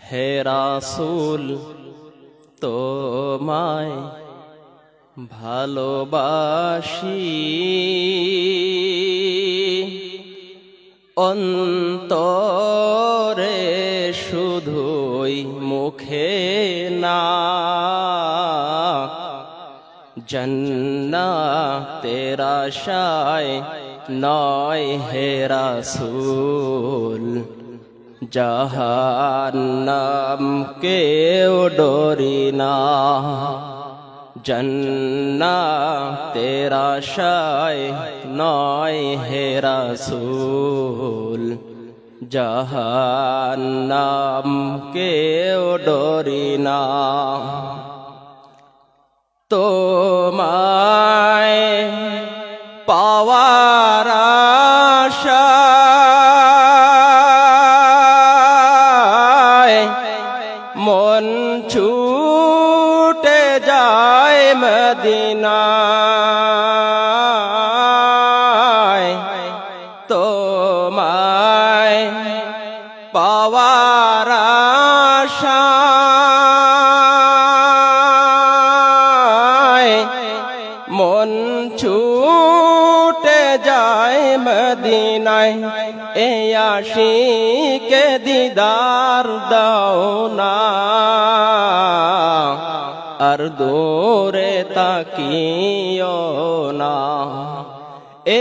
হে রাসূল তোমায় ভালোবাসি, অন্তরে শুধুই মুখে না, জান্নাতের আশায় নয় হে রাসূল, জাহান্নাম কেও ডরি না। জান্নাতের আশায় নয় হে রাসূল, জাহান্নাম কেও ডরি না। তোমায় পাওয়ার আশায় মন ছুটে যায় মদিনায়, তোমায় পাওয়ার আশায় মন ছুটে যায় মদিনায়। এ আশিকে দিদার দাও না, আর দূরে তাকিও না।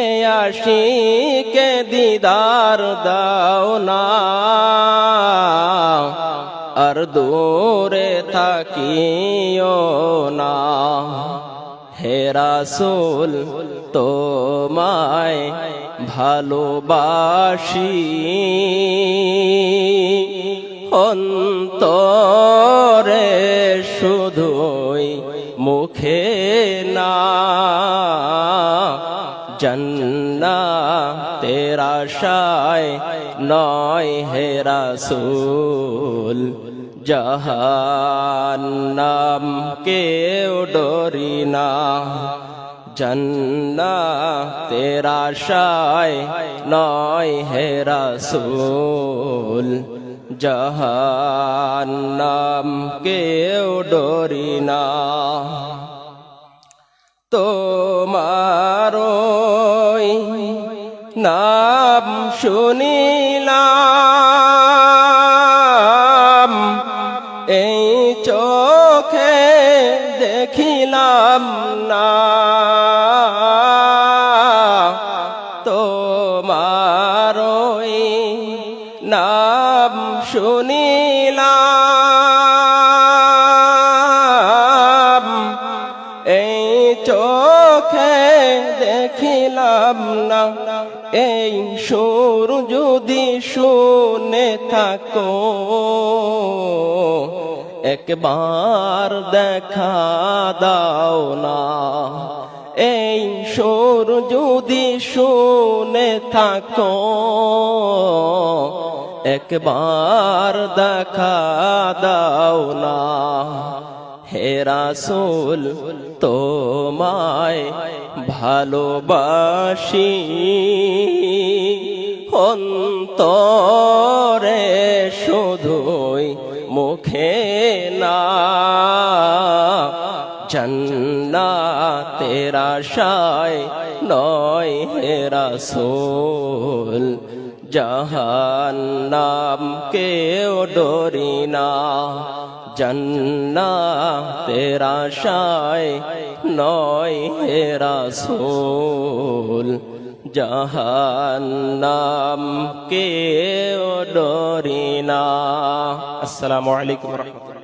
এ আশিকে দিদার দাও না, আর দূরে তাকিও না। হে রাসূল তোমায় ভালোবাসি, অন্তরে শুধুই মুখে না, জান্নাতের আশায় নয় হে রাসূল, জাহান্নাম কেও ডরি না। জান্নাতের আশায় নয় হে রাসূল, জাহান্নাম কেও ডরি না। তোমারই নাম শুনিলাম, এই চোখে দেখিলাম না। তোমারই নাম শুনিলাম, এই চোখে দেখিলাম না। এই সুর যদি শুনে থাকো, একবার দেখা দাও না। এই সুর যদি শুনে থাকো, একবার দেখা দাও না। হে রাসূল তোমায় ভালোবাসি, অন্তরে শুধুই মুখে না, জান্নাতের আশায় নয় হে রাসূল, জাহান্নাম কেও ডরি না। জান্নাতের আশায় নয় হে রাসূল, জাহান্নাম কেও ডরি না। আসসালামু আলাইকুম ওয়া রাহমাতুল্লাহ।